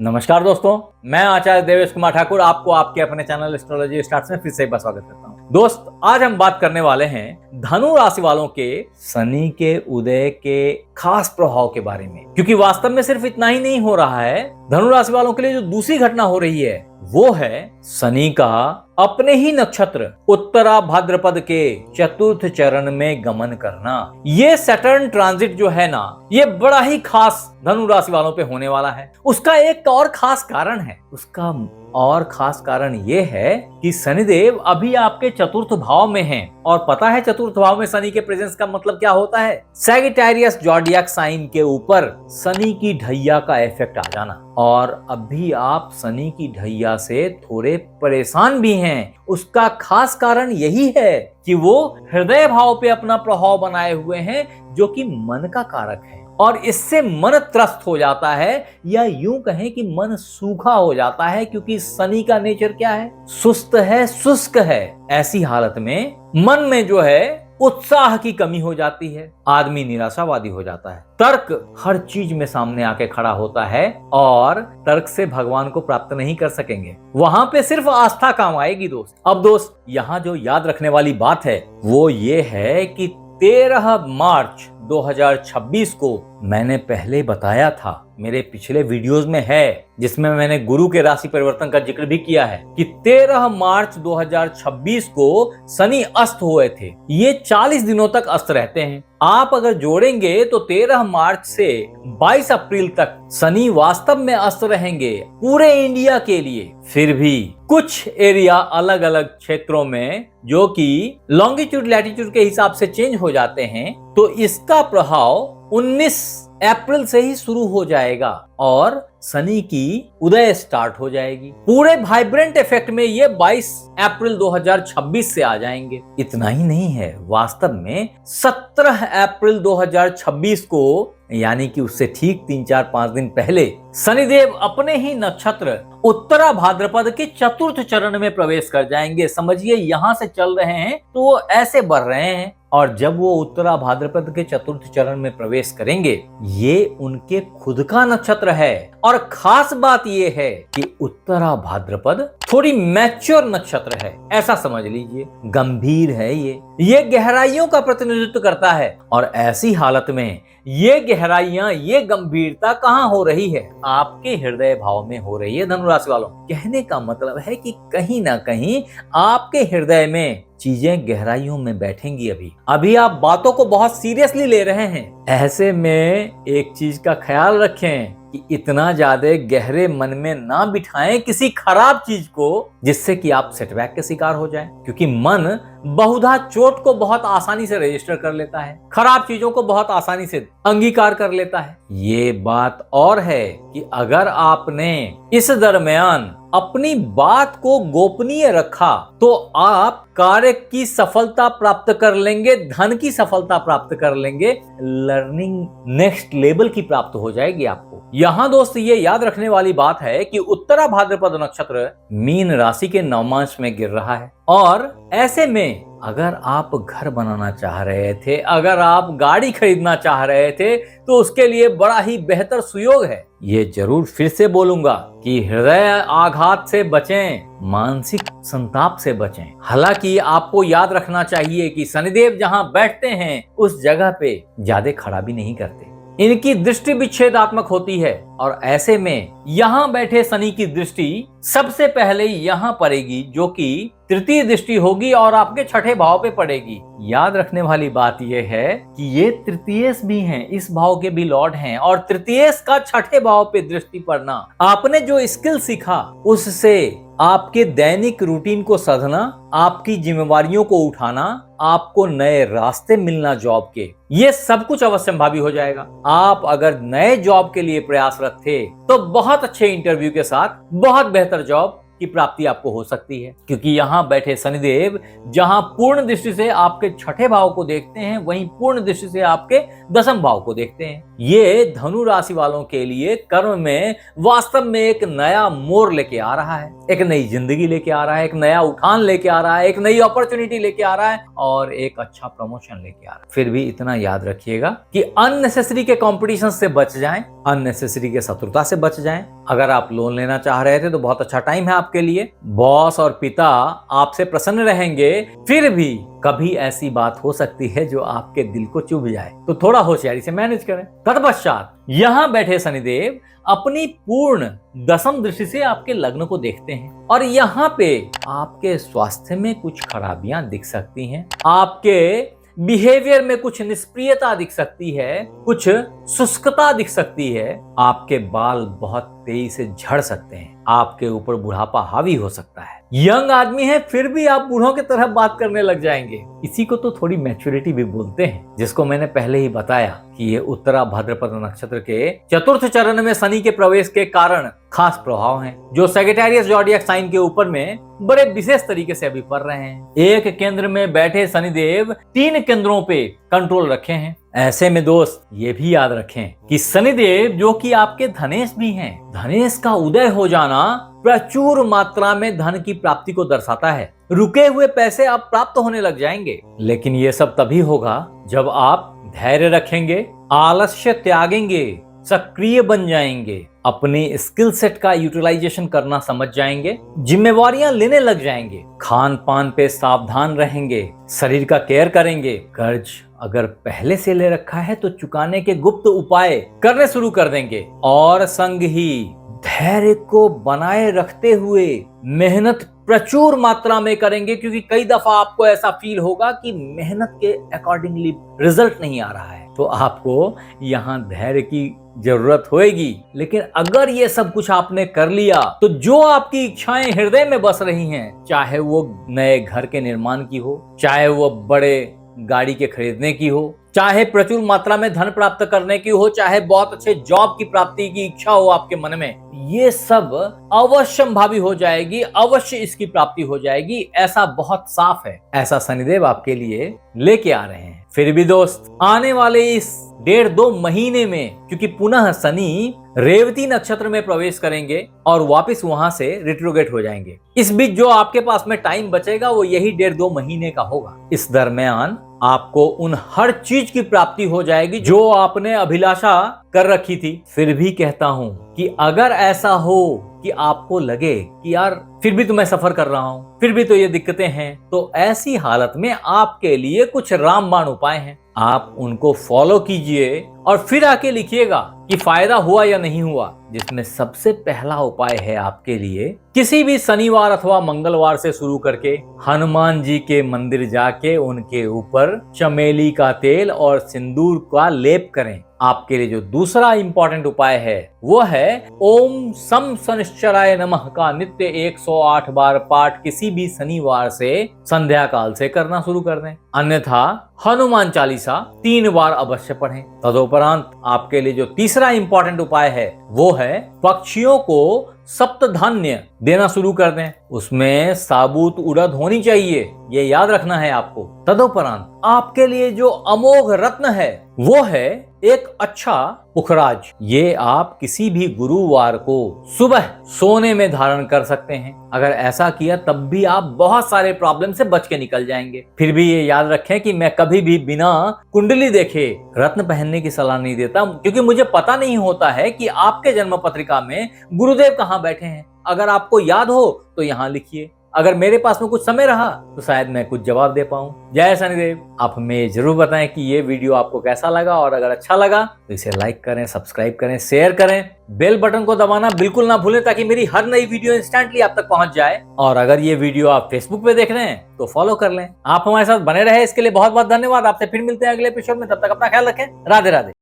नमस्कार दोस्तों, मैं आचार्य देवेश कुमार ठाकुर आपको आपके अपने चैनल एस्ट्रोलॉजी स्टार्ट्स में फिर से एक बार स्वागत करता हूं। दोस्त, आज हम बात करने वाले हैं धनु राशि वालों के शनि के उदय के खास प्रभाव के बारे में, क्योंकि वास्तव में सिर्फ इतना ही नहीं हो रहा है। धनु राशि वालों के लिए जो दूसरी घटना हो रही है वो है शनि का अपने ही नक्षत्र उत्तरा भाद्रपद के चतुर्थ चरण में गमन करना। ये सैटर्न ट्रांजिट जो है ना, ये बड़ा ही खास धनु राशि वालों पे होने वाला है। उसका एक और खास कारण है। उसका और खास कारण ये है कि शनिदेव अभी आपके चतुर्थ भाव में हैं, और पता है चतुर्थ भाव में शनि के प्रेजेंस का मतलब क्या होता है? सैगिटेरियस ज़ोडिएक साइन के ऊपर शनि की ढैया का इफेक्ट आ जाना। और अभी आप शनि की ढैया से थोड़े परेशान भी हैं। उसका खास कारण यही है कि वो हृदय भाव पे अपना प्रभाव बनाए हुए हैं, जो कि मन का कारक है, और इससे मन त्रस्त हो जाता है, या यूं कहें कि मन सूखा हो जाता है, क्योंकि शनि का नेचर क्या है? सुस्त है, शुष्क है। ऐसी हालत में मन में जो है उत्साह की कमी हो जाती है, आदमी निराशावादी हो जाता है, तर्क हर चीज में सामने आके खड़ा होता है, और तर्क से भगवान को प्राप्त नहीं कर सकेंगे। वहां पे सिर्फ आस्था काम आएगी दोस्त। अब दोस्त, यहाँ जो याद रखने वाली बात है वो ये है कि 13 मार्च 2026 को मैंने पहले बताया था, मेरे पिछले वीडियोस में है, जिसमें मैंने गुरु के राशि परिवर्तन का जिक्र भी किया है कि 13 मार्च 2026 को शनि अस्त हुए थे। ये 40 दिनों तक अस्त रहते हैं। आप अगर जोड़ेंगे तो 13 मार्च से 22 अप्रैल तक शनि वास्तव में अस्त रहेंगे पूरे इंडिया के लिए। फिर भी कुछ एरिया अलग अलग क्षेत्रों में जो कि लॉन्गिट्यूड लैटिट्यूड के हिसाब से चेंज हो जाते हैं, तो इसका प्रभाव 19 अप्रैल से ही शुरू हो जाएगा और शनि की उदय स्टार्ट हो जाएगी। पूरे वाइब्रेंट इफेक्ट में ये 22 अप्रैल 2026 से आ जाएंगे। इतना ही नहीं है, वास्तव में 17 अप्रैल 2026 को, यानी कि उससे ठीक 3-4-5 दिन पहले, शनिदेव अपने ही नक्षत्र उत्तरा भाद्रपद के चतुर्थ चरण में प्रवेश कर जाएंगे। समझिए, यहां से चल रहे हैं तो वो ऐसे बढ़ रहे हैं, और जब वो उत्तरा भाद्रपद के चतुर्थ चरण में प्रवेश करेंगे, ये उनके खुद का नक्षत्र है। और खास बात ये है कि उत्तरा भाद्रपद थोड़ी मैच्योर नक्षत्र है, ऐसा समझ लीजिए। गंभीर है, ये गहराइयों का प्रतिनिधित्व करता है। और ऐसी हालत में ये गहराइयां, ये गंभीरता कहाँ हो रही है? आपके हृदय भाव में हो रही है धनु राशि वालों। कहने का मतलब है कि कहीं ना कहीं आपके हृदय में चीजें गहराइयों में बैठेंगी। अभी आप बातों को बहुत सीरियसली ले रहे हैं। ऐसे में एक चीज का ख्याल रखें कि इतना ज्यादा गहरे मन में ना बिठाएं किसी खराब चीज को, जिससे कि आप सेटबैक के शिकार हो जाएं, क्योंकि मन बहुधा चोट को बहुत आसानी से रजिस्टर कर लेता है, खराब चीजों को बहुत आसानी से अंगीकार कर लेता है। ये बात और है कि अगर आपने इस दरमियान अपनी बात को गोपनीय रखा तो आप कार्य की सफलता प्राप्त कर लेंगे, धन की सफलता प्राप्त कर लेंगे, लर्निंग नेक्स्ट लेवल की प्राप्त हो जाएगी आपको। यहाँ दोस्त, ये याद रखने वाली बात है कि उत्तरा भाद्रपद नक्षत्र मीन राशि के नवमांश में गिर रहा है, और ऐसे में अगर आप घर बनाना चाह रहे थे, अगर आप गाड़ी खरीदना चाह रहे थे, तो उसके लिए बड़ा ही बेहतर सुयोग है। ये जरूर फिर से बोलूंगा कि हृदय आघात से बचें, मानसिक संताप से बचें। हालांकि आपको याद रखना चाहिए कि शनिदेव जहां बैठते हैं उस जगह पे ज्यादा खड़ा भी नहीं करते। इनकी दृष्टि विच्छेदात्मक होती है, और ऐसे में यहाँ बैठे शनि की दृष्टि सबसे पहले यहाँ पड़ेगी, जो कि तृतीय दृष्टि होगी, और आपके छठे भाव पे पड़ेगी। याद रखने वाली बात यह है कि ये तृतीयेश भी हैं, इस भाव के भी लॉर्ड हैं, और तृतीयेश का छठे भाव पे दृष्टि पड़ना, आपने जो स्किल सीखा उससे आपके दैनिक रूटीन को सधना, आपकी जिम्मेवारियों को उठाना, आपको नए रास्ते मिलना जॉब के, ये सब कुछ अवश्यंभावी हो जाएगा। आप अगर नए जॉब के लिए प्रयासरत थे तो बहुत अच्छे इंटरव्यू के साथ बहुत बेहतर जॉब की प्राप्ति आपको हो सकती है, क्योंकि यहाँ बैठे शनिदेव जहाँ पूर्ण दृष्टि से आपके छठे भाव को देखते हैं, वहीं पूर्ण दृष्टि से आपके दसम भाव को देखते हैं। ये धनु राशि वालों के लिए कर्म में वास्तव में एक नया मोड़ लेके आ रहा है, एक नई जिंदगी लेके आ रहा है, एक नया उठान लेके आ रहा है, एक नई अपॉर्चुनिटी लेके आ रहा है, और एक अच्छा प्रमोशन लेके आ रहा है। फिर भी इतना याद रखिएगा कि अननेसेसरी के कॉम्पिटिशन से बच जाएं, अननेसेसरी के शत्रुता से बच जाएं। अगर आप लोन लेना चाह रहे थे तो बहुत अच्छा टाइम है आपके लिए। बॉस और पिता आपसे प्रसन्न रहेंगे, फिर भी कभी ऐसी बात हो सकती है जो आपके दिल को चुभ जाए, तो थोड़ा होशियारी से मैनेज करें। तत्पश्चात यहाँ बैठे शनिदेव अपनी पूर्ण दशम दृष्टि से आपके लग्न को देखते हैं और यहाँ पे आपके स्वास्थ्य में कुछ खराबियां दिख सकती हैं। आपके बिहेवियर में कुछ निष्क्रियता दिख सकती है, कुछ शुष्कता दिख सकती है। आपके बाल बहुत तेजी से झड़ सकते हैं, आपके ऊपर बुढ़ापा हावी हो सकता है। यंग आदमी है फिर भी आप बूढ़ों की तरह बात करने लग जाएंगे। इसी को तो थोड़ी मैच्योरिटी भी बोलते हैं, जिसको मैंने पहले ही बताया कि ये उत्तरा भाद्रपद नक्षत्र के चतुर्थ चरण में शनि के प्रवेश के कारण खास प्रभाव हैं, जो सैजिटेरियस ज़ोडिएक साइन के ऊपर में बड़े विशेष तरीके से अभी पड़ रहे हैं। एक केंद्र में बैठे शनिदेव 3 केंद्रों पे कंट्रोल रखे हैं। ऐसे में दोस्त ये भी याद रखें कि शनिदेव जो कि आपके धनेश भी हैं, धनेश का उदय हो जाना प्रचुर मात्रा में धन की प्राप्ति को दर्शाता है। रुके हुए पैसे अब प्राप्त होने लग जाएंगे, लेकिन ये सब तभी होगा जब आप धैर्य रखेंगे, आलस्य त्यागेंगे, सक्रिय बन जाएंगे, अपने स्किल सेट का यूटिलाइजेशन करना समझ जाएंगे, जिम्मेवारियां लेने लग जाएंगे, खान पान पे सावधान रहेंगे, शरीर का केयर करेंगे, कर्ज अगर पहले से ले रखा है तो चुकाने के गुप्त उपाय करने शुरू कर देंगे और संग ही धैर्य को बनाए रखते हुए मेहनत प्रचुर मात्रा में करेंगे, क्योंकि कई दफा आपको ऐसा फील होगा कि मेहनत के अकॉर्डिंगली रिजल्ट नहीं आ रहा है, तो आपको यहाँ धैर्य की जरूरत होएगी। लेकिन अगर ये सब कुछ आपने कर लिया तो जो आपकी इच्छाएं हृदय में बस रही हैं, चाहे वो नए घर के निर्माण की हो, चाहे वो बड़े गाड़ी के खरीदने की हो, चाहे प्रचुर मात्रा में धन प्राप्त करने की हो, चाहे बहुत अच्छे जॉब की प्राप्ति की इच्छा हो आपके मन में, ये सब अवश्यंभावी हो जाएगी, अवश्य इसकी प्राप्ति हो जाएगी। ऐसा बहुत साफ है, ऐसा शनिदेव आपके लिए लेके आ रहे हैं। फिर भी दोस्त आने वाले इस 1.5-2 महीने में, क्योंकि पुनः शनि रेवती नक्षत्र में प्रवेश करेंगे और वापस वहां से रिट्रोगेट हो जाएंगे, इस बीच जो आपके पास में टाइम बचेगा वो यही 1.5-2 महीने का होगा। इस दरमियान आपको उन हर चीज की प्राप्ति हो जाएगी जो आपने अभिलाषा कर रखी थी। फिर भी कहता हूं कि अगर ऐसा हो कि आपको लगे कि यार फिर भी तो मैं सफर कर रहा हूं, फिर भी तो ये दिक्कतें हैं, तो ऐसी हालत में आपके लिए कुछ रामबाण उपाय हैं। आप उनको फॉलो कीजिए और फिर आके लिखिएगा कि फायदा हुआ या नहीं हुआ। जिसमें सबसे पहला उपाय है आपके लिए, किसी भी शनिवार अथवा मंगलवार से शुरू करके हनुमान जी के मंदिर जाके उनके ऊपर चमेली का तेल और सिंदूर का लेप करें। आपके लिए जो दूसरा इंपॉर्टेंट उपाय है वो है ओम सम शनिश्चराय नमः का नित्य 108 बार पाठ किसी भी शनिवार से संध्या काल से करना शुरू कर दें। अन्यथा हनुमान चालीसा 3 बार अवश्य पढ़ें। तदुपरांत आपके लिए जो तीसरा इंपॉर्टेंट उपाय है वो है पक्षियों को सप्तधान्य देना शुरू कर दें। उसमें साबुत उड़द होनी चाहिए, ये याद रखना है आपको। तदुपरांत आपके लिए जो अमोघ रत्न है वो है एक अच्छा पुखराज। ये आप किसी भी गुरुवार को सुबह सोने में धारण कर सकते हैं। अगर ऐसा किया तब भी आप बहुत सारे प्रॉब्लम से बच के निकल जाएंगे। फिर भी ये याद रखें कि मैं कभी भी बिना कुंडली देखे रत्न पहनने की सलाह नहीं देता, क्योंकि मुझे पता नहीं होता है कि आपके जन्म पत्रिका में गुरुदेव कहाँ बैठे हैं। अगर आपको याद हो तो यहाँ लिखिए, अगर मेरे पास में कुछ समय रहा तो शायद मैं कुछ जवाब दे पाऊं। जय शनिदेव। आप हमें जरूर बताएं कि ये वीडियो आपको कैसा लगा, और अगर अच्छा लगा तो इसे लाइक करें, सब्सक्राइब करें, शेयर करें, बेल बटन को दबाना बिल्कुल ना भूलें ताकि मेरी हर नई वीडियो इंस्टेंटली आप तक पहुंच जाए। और अगर ये वीडियो आप फेसबुक पे देख रहे हैं तो फॉलो कर लें। आप हमारे साथ बने रहे इसके लिए बहुत बहुत धन्यवाद। आपसे फिर मिलते हैं अगले एपिसोड में, तब तक अपना ख्याल रखें। राधे राधे।